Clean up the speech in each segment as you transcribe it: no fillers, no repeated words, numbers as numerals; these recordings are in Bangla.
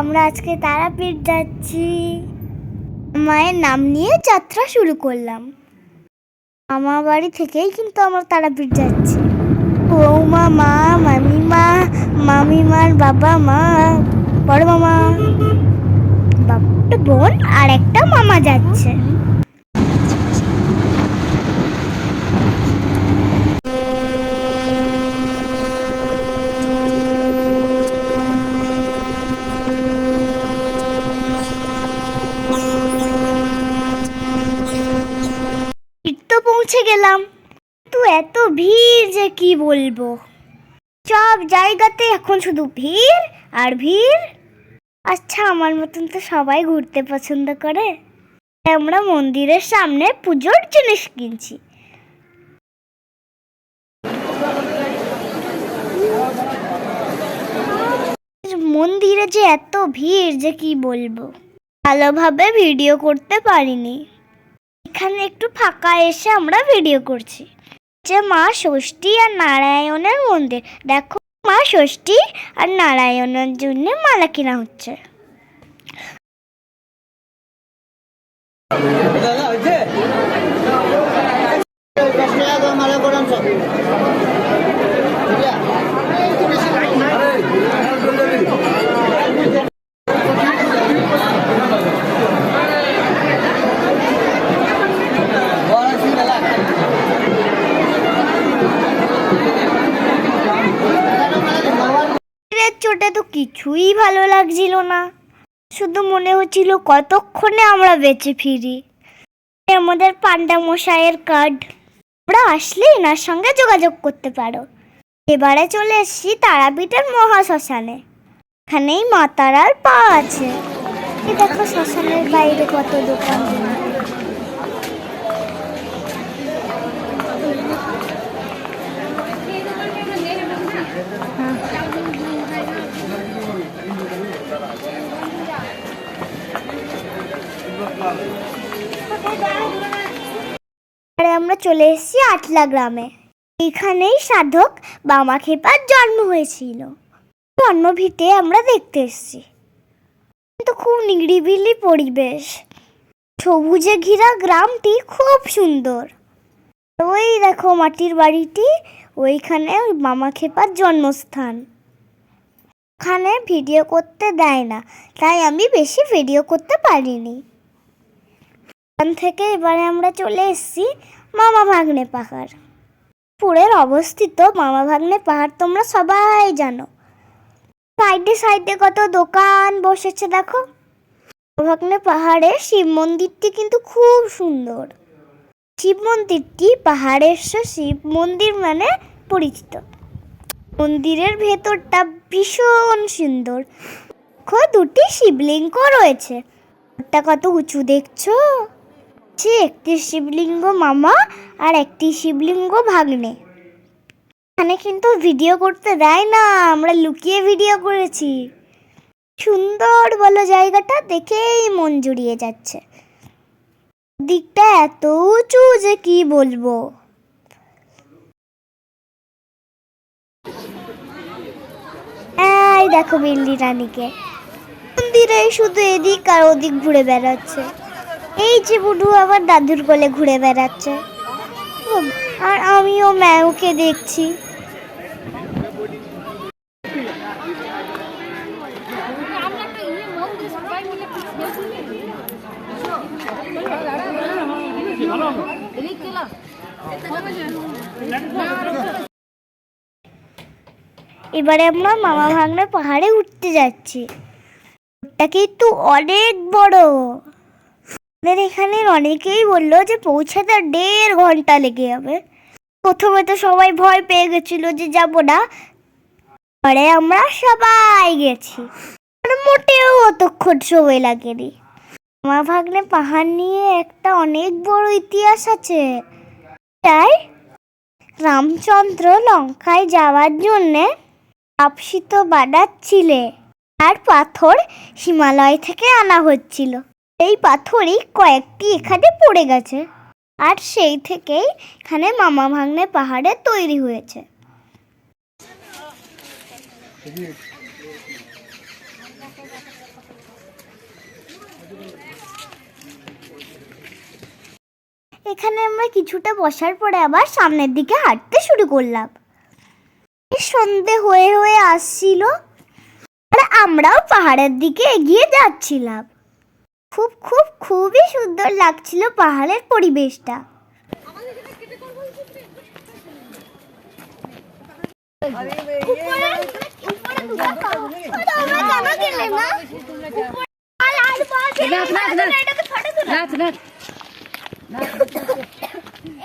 আমরা আজকে তারাপীঠ যাচ্ছি। মায়ের নাম নিয়ে যাত্রা শুরু করলাম। আমার বাড়ি থেকেই কিন্তু আমরা তারাপীঠ যাচ্ছি। বৌমা, মা, মামিমা, মামিমার বাবা, মা, বড় মামা, বাবা, বোন আর একটা মামা যাচ্ছে। তো পৌঁছে গেলাম, তো এত ভিড় যে কি বলবো। সব জায়গাতে এখন শুধু ভিড় আর ভিড়। আচ্ছা, আমার মতন তো সবাই ঘুরতে পছন্দ করে। আমরা মন্দিরের সামনে পুজোর জিনিস কিনছি। মন্দিরে যে এত ভিড় যে কি বলবো, ভালোভাবে ভিডিও করতে পারিনি। এখানে একটু ফাঁকা এসে আমরা ভিডিও করছি। যে মা ষষ্ঠী আর নারায়ণের মন্দির, দেখো মা ষষ্ঠী আর নারায়ণের জন্য মালা কেনা হচ্ছে। চোটে তো কিছুই ভালো লাগছিল না, শুধু মনে হচ্ছিল কতক্ষণে আমরা বেঁচে ফিরি। আমাদের পান্ডা মশাইয়ের কার্ড, আমরা আসলে এনার সঙ্গে যোগাযোগ করতে পারো। এবারে চলে এসেছি তারাপীঠের মহাশ্মশানে। এখানেই মা তারার পা আছে। দেখো শ্মশানের বাইরে কত দোকান। আমরা চলে এসেছি আটলা গ্রামে। এখানেই সাধক বামাক্ষেপার জন্ম হয়েছিল। জন্মভিটে আমরা দেখতে এসেছি, কিন্তু খুব নিরিবিলি পরিবেশ, সবুজে ঘেরা গ্রামটি খুব সুন্দর। ওই দেখো মাটির বাড়িটি, ওইখানে বামাক্ষেপার জন্মস্থান। ওখানে ভিডিও করতে দেয় না, তাই আমি বেশি ভিডিও করতে পারিনি। ওখান থেকে এবারে আমরা চলে এসেছি মামা ভাগ্নে পাহাড়। পুরের অবস্থিত মামা ভাগ্নে পাহাড় তোমরা সবাই জানো। সাইডে সাইডে কত দোকান বসেছে দেখো। মামা ভাগ্নে পাহাড়ে শিব মন্দিরটি কিন্তু খুব সুন্দর। শিব মন্দিরটি পাহাড়ের শিব মন্দির মানে পরিচিত। মন্দিরের ভেতরটা ভীষণ সুন্দর। দুটি শিবলিঙ্গ রয়েছে, ওটা কত উঁচু দেখছো। একটি শিবলিঙ্গ মামা আর একটি শিবলিঙ্গ ভাগ্নে। এখানে কিন্তু ভিডিও করতে দেয় না, আমরা লুকিয়ে ভিডিও করেছি। সুন্দর বলো, জায়গাটা দেখেই মন জুড়িয়ে যাচ্ছে। দিকটা এত উঁচু যে কি বলবো। এই দেখো বিল্লি রানীকে, মন্দিরে শুধু এদিক আর ওদিক ঘুরে বেড়াচ্ছে। এই যে বুডু আবার দাদুর কোলে ঘুরে বেড়াচ্ছে, আর আমিও ম্যাওকে দেখছি। এবারে আমরা মামা ভাগ্নে পাহাড়ে উঠতে যাচ্ছি। ওটা কিন্তু অনেক বড়। এখানের অনেকেই বললো যে পৌঁছাতে 1.5 ঘন্টা লেগে যাবে। প্রথমে তো সবাই ভয় পেয়ে গেছিল যে যাব না, পরে আমরা সবাই গেছি, মোটেও অতক্ষণ সময় লাগেনি। মামা ভাগ্নে পাহাড় নিয়ে একটা অনেক বড় ইতিহাস আছে। তাই রামচন্দ্র লঙ্কায় যাওয়ার জন্যে আপসিত বানাচ্ছিলে, আর পাথর হিমালয় থেকে আনা হচ্ছিল। এই পাথরই কয়েকটি এখানে পড়ে গেছে, আর সেই থেকেই এখানে মামা ভাগ্নে পাহাড়ে তৈরি হয়েছে। এখানে আমরা কিছুটা বসার পরে আবার সামনের দিকে হাঁটতে শুরু করলাম। সন্ধে হয়ে হয়ে আসছিল আর আমরাও পাহাড়ের দিকে এগিয়ে যাচ্ছিলাম। খুবই সুন্দর লাগছিল পাহাড়ের পরিবেশটা।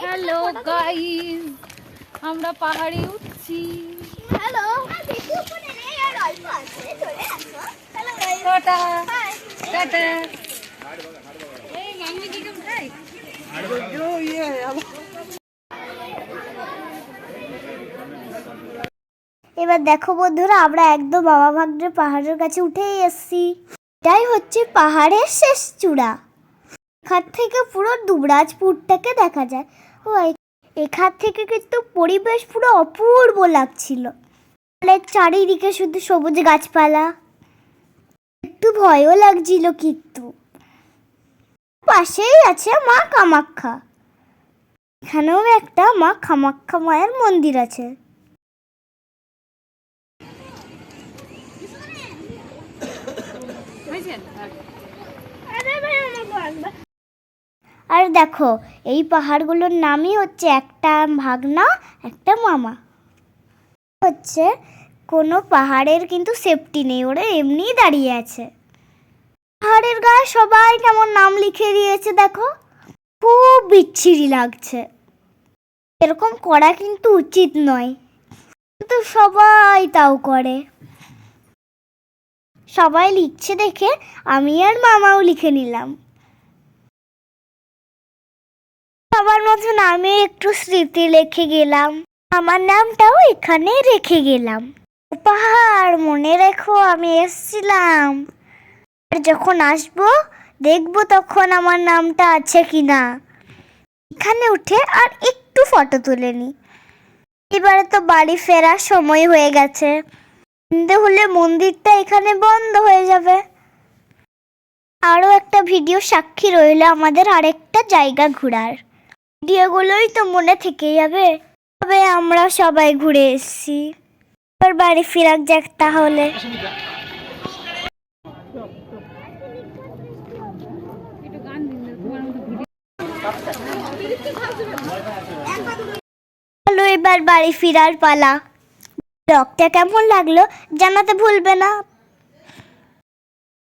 হ্যালো গাইস, আমরা পাহাড়ে উঠছি। Hello, tata tata. এই মাম্মি কি কেমন খাই? এবার দেখো বন্ধুরা, আমরা একদম বাবা ভাগ্নের পাহাড়ের কাছে উঠেই এসেছি। এটাই হচ্ছে পাহাড়ের শেষ চূড়া। এখান থেকে পুরো দুবরাজপুরটাকে দেখা যায়। ও এখান থেকে কিন্তু পরিবেশ পুরো অপূর্ব লাগছিল। চারিদিকে শুধু সবুজ গাছপালা, একটু ভয়ও লাগছিল, কিন্তু পাশেই আছে মা কামাখ্যা। এখানেও একটা মা কামাখ্যা মায়ের মন্দির আছে। আর দেখো, এই পাহাড়গুলোর নামই হচ্ছে একটা ভাগনা একটা মামা। হচ্ছে কোনো পাহাড়ের কিন্তু সেফটি নেই, ওরা এমনিই দাঁড়িয়ে আছে। পাহাড়ের গায়ে সবাই কেমন নাম লিখে দিয়েছে দেখো, খুব বিচ্ছিরি লাগছে। এরকম করা কিন্তু উচিত নয়, কিন্তু সবাই তাও করে। সবাই লিখছে দেখে আমি আর মামাও লিখে নিলাম। সবার মতন আমি একটু স্মৃতি লিখে গেলাম, আমার নামটাও এখানে রেখে গেলাম। পাহাড় মনে রেখো আমি এসেছিলাম, আর যখন আসবো দেখবো তখন আমার নামটা আছে কিনা। এখানে উঠে আর একটু ফটো তুলে নি। এবারে তো বাড়ি ফেরার সময় হয়ে গেছে, সন্ধে হলে মন্দিরটা এখানে বন্ধ হয়ে যাবে। আরও একটা ভিডিও সাক্ষী রইল আমাদের আরেকটা জায়গা ঘোরার। ভিডিওগুলোই তো মনে থেকে যাবে। তবে আমরা সবাই ঘুরে এসেছি, এবার বাড়ি ফেরা যাক তাহলে। চলো এবার বাড়ি ফেরার পালা। ব্লগটা কেমন লাগলো জানাতে ভুলবে না।